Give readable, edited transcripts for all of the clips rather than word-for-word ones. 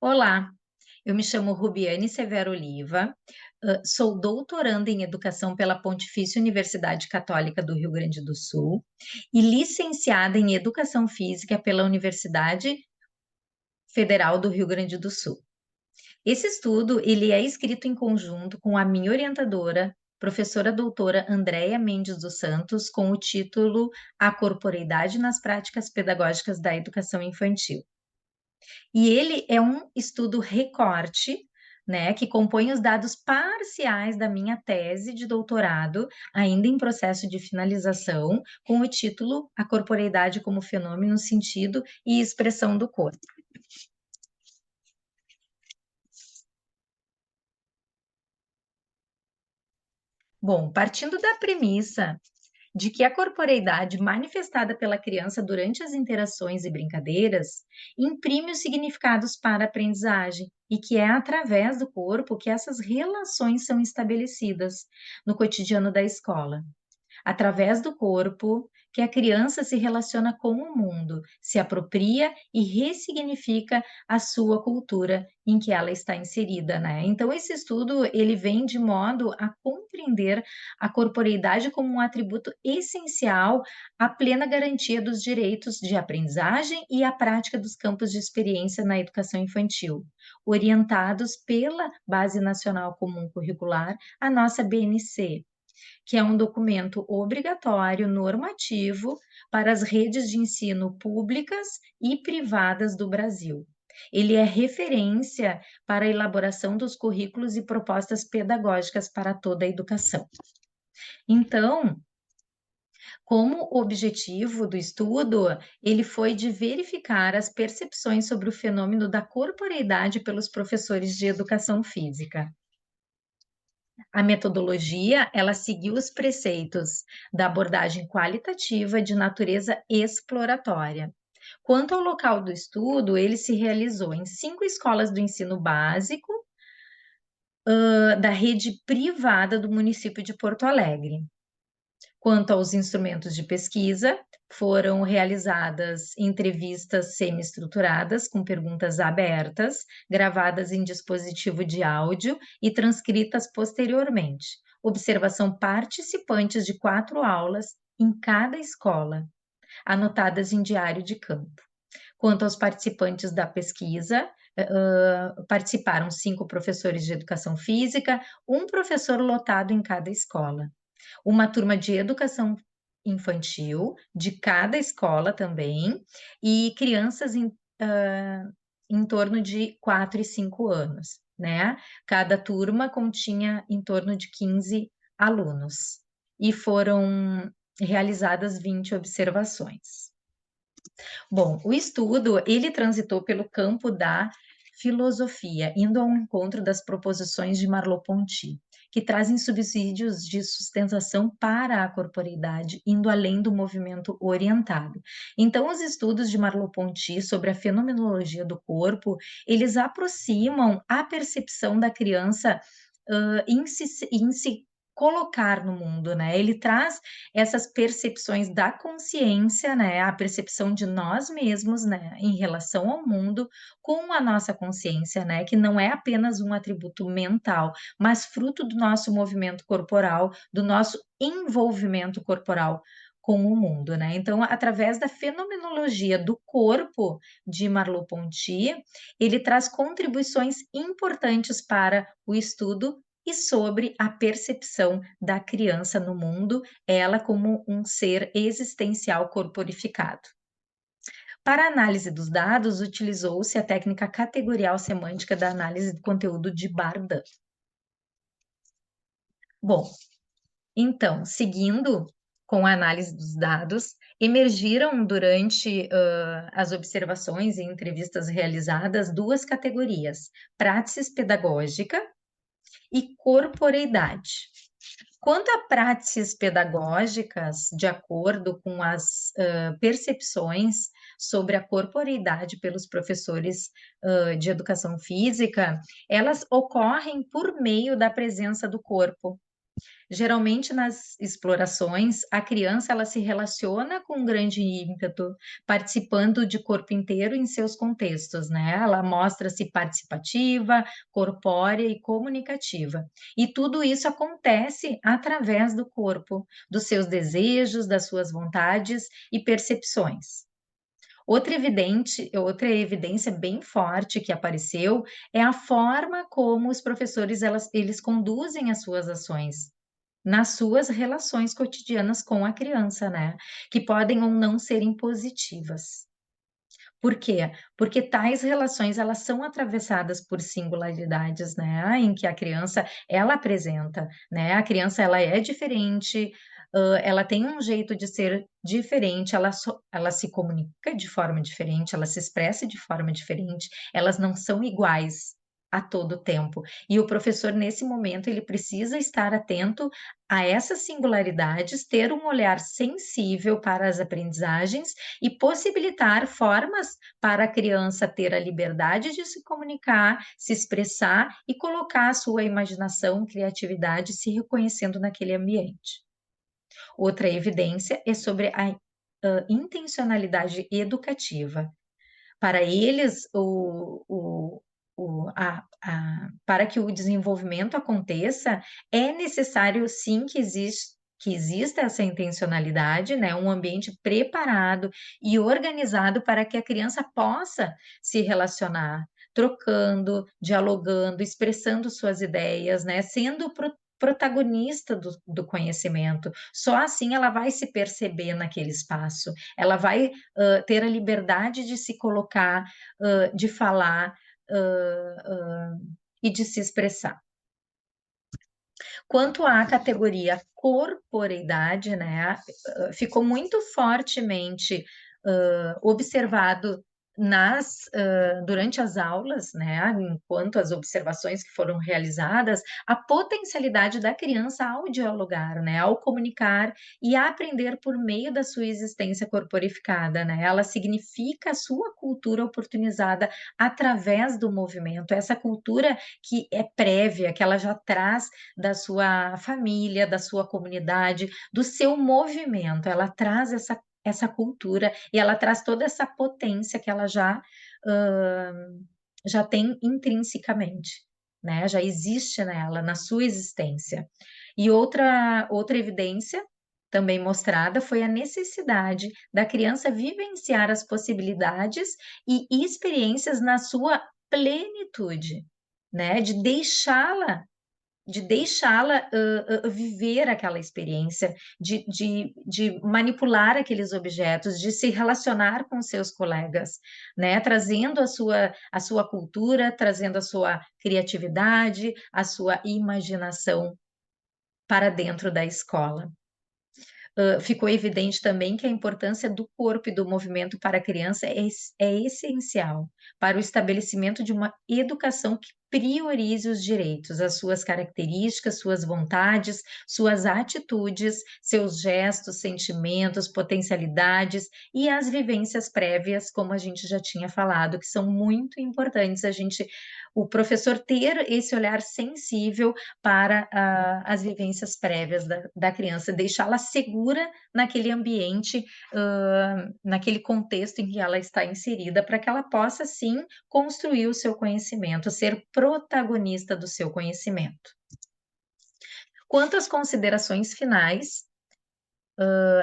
Olá, eu me chamo Rubiane Severo Oliva, sou doutoranda em educação pela Pontifícia Universidade Católica do Rio Grande do Sul e licenciada em educação física pela Universidade Federal do Rio Grande do Sul. Esse estudo, ele é escrito em conjunto com a minha orientadora, professora doutora Andréia Mendes dos Santos, com o título A Corporeidade nas Práticas Pedagógicas da Educação Infantil. E ele é um estudo recorte, né, que compõe os dados parciais da minha tese de doutorado, ainda em processo de finalização, com o título A Corporeidade como Fenômeno, Sentido e Expressão do Corpo. Bom, partindo da premissa de que a corporeidade manifestada pela criança durante as interações e brincadeiras imprime os significados para a aprendizagem e que é através do corpo que essas relações são estabelecidas no cotidiano da escola. Através do corpo, que a criança se relaciona com o mundo, se apropria e ressignifica a sua cultura em que ela está inserida, né. Então esse estudo, ele vem de modo a compreender a corporeidade como um atributo essencial à plena garantia dos direitos de aprendizagem e à prática dos campos de experiência na educação infantil, orientados pela Base Nacional Comum Curricular, a nossa BNC, que é um documento obrigatório normativo para as redes de ensino públicas e privadas do Brasil. Ele é referência para a elaboração dos currículos e propostas pedagógicas para toda a educação. Então, como objetivo do estudo, ele foi de verificar as percepções sobre o fenômeno da corporeidade pelos professores de educação física. A metodologia, ela seguiu os preceitos da abordagem qualitativa de natureza exploratória. Quanto ao local do estudo, ele se realizou em 5 escolas do ensino básico, da rede privada do município de Porto Alegre. Quanto aos instrumentos de pesquisa, foram realizadas entrevistas semi-estruturadas com perguntas abertas, gravadas em dispositivo de áudio e transcritas posteriormente. Observação participantes de 4 aulas em cada escola, anotadas em diário de campo. Quanto aos participantes da pesquisa, participaram 5 professores de educação física, um professor lotado em cada escola. Uma turma de educação infantil, de cada escola também, e crianças em torno de 4 e 5 anos, né. Cada turma continha em torno de 15 alunos, e foram realizadas 20 observações. Bom, o estudo, ele transitou pelo campo da filosofia, indo ao encontro das proposições de Merleau-Ponty, que trazem subsídios de sustentação para a corporeidade, indo além do movimento orientado. Então, os estudos de Merleau-Ponty sobre a fenomenologia do corpo, eles aproximam a percepção da criança, em se colocar no mundo, né. Ele traz essas percepções da consciência, né, a percepção de nós mesmos, né, em relação ao mundo, com a nossa consciência, né, que não é apenas um atributo mental, mas fruto do nosso movimento corporal, do nosso envolvimento corporal com o mundo, né. Então, através da fenomenologia do corpo de Merleau-Ponty, ele traz contribuições importantes para o estudo e sobre a percepção da criança no mundo, ela como um ser existencial corporificado. Para a análise dos dados, utilizou-se a técnica categorial semântica da análise do conteúdo de Bardan. Bom, então, seguindo com a análise dos dados, emergiram durante, as observações e entrevistas realizadas 2 categorias: praxis pedagógica e corporeidade. Quanto a práticas pedagógicas, de acordo com as, percepções sobre a corporeidade pelos professores, de educação física, elas ocorrem por meio da presença do corpo, Geralmente nas explorações, a criança ela se relaciona com um grande ímpeto, participando de corpo inteiro em seus contextos, né? Ela mostra-se participativa, corpórea e comunicativa. E tudo isso acontece através do corpo, dos seus desejos, das suas vontades e percepções. Outra evidência bem forte que apareceu é a forma como os professores eles conduzem as suas ações nas suas relações cotidianas com a criança, né, que podem ou não ser impositivas. Por quê? Porque tais relações elas são atravessadas por singularidades, né, em que a criança ela apresenta, né, a criança ela é diferente, ela tem um jeito de ser diferente, ela se comunica de forma diferente, ela se expressa de forma diferente, elas não são iguais a todo tempo. E o professor nesse momento ele precisa estar atento a essas singularidades, ter um olhar sensível para as aprendizagens e possibilitar formas para a criança ter a liberdade de se comunicar, se expressar e colocar a sua imaginação, criatividade se reconhecendo naquele ambiente. Outra evidência é sobre a intencionalidade educativa. Para eles, para que o desenvolvimento aconteça, é necessário sim que exista essa intencionalidade, né, um ambiente preparado e organizado para que a criança possa se relacionar, trocando, dialogando, expressando suas ideias, né, sendo protagonista do conhecimento. Só assim ela vai se perceber naquele espaço, ela vai, ter a liberdade de se colocar, de falar, hã, e de se expressar. Quanto à categoria corporeidade, né, ficou muito fortemente, observado durante as aulas, né, enquanto as observações que foram realizadas, a potencialidade da criança ao dialogar, né, ao comunicar e a aprender por meio da sua existência corporificada, né. Ela significa a sua cultura oportunizada através do movimento, essa cultura que é prévia, que ela já traz da sua família, da sua comunidade, do seu movimento. Ela traz essa cultura e ela traz toda essa potência que ela hã, já tem intrinsecamente, né, já existe nela, na sua existência. E outra evidência também mostrada foi a necessidade da criança vivenciar as possibilidades e experiências na sua plenitude, né, de deixá-la, viver aquela experiência, de manipular aqueles objetos, de se relacionar com seus colegas, né, trazendo a sua cultura, trazendo a sua criatividade, a sua imaginação para dentro da escola. Ficou evidente também que a importância do corpo e do movimento para a criança é essencial para o estabelecimento de uma educação que priorize os direitos, as suas características, suas vontades, suas atitudes, seus gestos, sentimentos, potencialidades e as vivências prévias, como a gente já tinha falado, que são muito importantes o professor ter esse olhar sensível para as vivências prévias da criança, deixá-la segura naquele ambiente, naquele contexto em que ela está inserida, para que ela possa sim construir o seu conhecimento, ser protagonista do seu conhecimento. Quanto às considerações finais,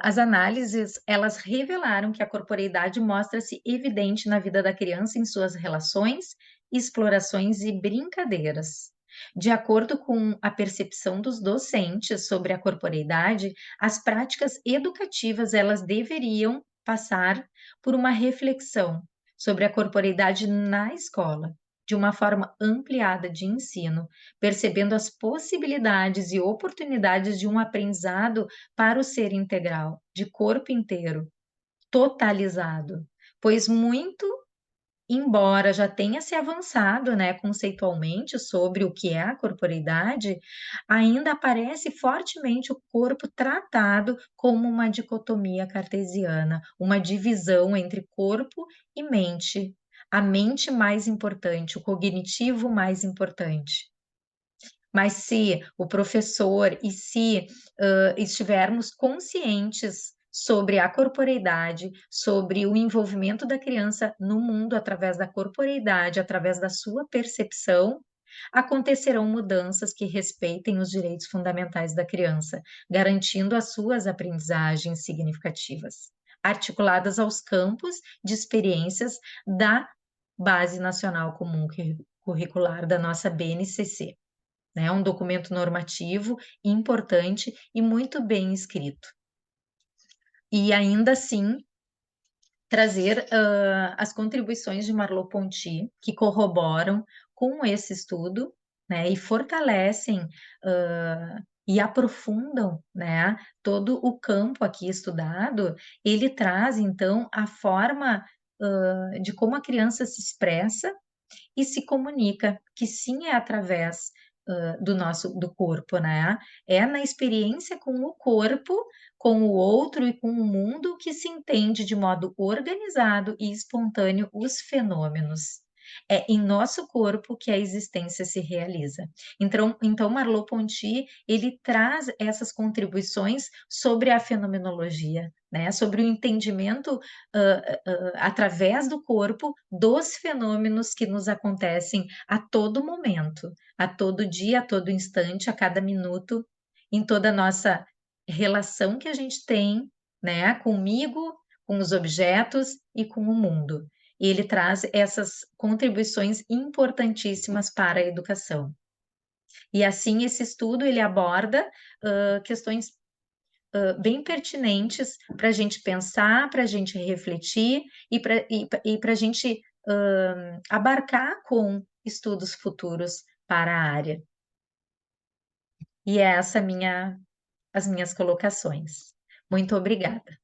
as análises elas revelaram que a corporeidade mostra-se evidente na vida da criança em suas relações, explorações e brincadeiras. De acordo com a percepção dos docentes sobre a corporeidade, as práticas educativas elas deveriam passar por uma reflexão sobre a corporeidade na escola, de uma forma ampliada de ensino, percebendo as possibilidades e oportunidades de um aprendizado para o ser integral, de corpo inteiro, totalizado. Pois muito embora já tenha se avançado, né, conceitualmente sobre o que é a corporeidade, ainda aparece fortemente o corpo tratado como uma dicotomia cartesiana, uma divisão entre corpo e mente. A mente mais importante, o cognitivo mais importante. Mas se o professor e se, estivermos conscientes sobre a corporeidade, sobre o envolvimento da criança no mundo através da corporeidade, através da sua percepção, acontecerão mudanças que respeitem os direitos fundamentais da criança, garantindo as suas aprendizagens significativas, articuladas aos campos de experiências da Base Nacional Comum Curricular da nossa BNCC, né, um documento normativo importante e muito bem escrito. E ainda assim, trazer, as contribuições de Merleau-Ponty, que corroboram com esse estudo, né, e fortalecem, e aprofundam, né, todo o campo aqui estudado. Ele traz então a forma, de como a criança se expressa e se comunica, que sim é através, do corpo, né, é na experiência com o corpo, com o outro e com o mundo que se entende de modo organizado e espontâneo os fenômenos. É em nosso corpo que a existência se realiza. Então Merleau-Ponty, ele traz essas contribuições sobre a fenomenologia, né, sobre o entendimento, através do corpo, dos fenômenos que nos acontecem a todo momento, a todo dia, a todo instante, a cada minuto, em toda a nossa relação que a gente tem, né, comigo, com os objetos e com o mundo. E ele traz essas contribuições importantíssimas para a educação. E assim, esse estudo ele aborda, questões bem pertinentes para a gente pensar, para a gente refletir e para a gente abarcar com estudos futuros para a área. E é essa as minhas colocações. Muito obrigada.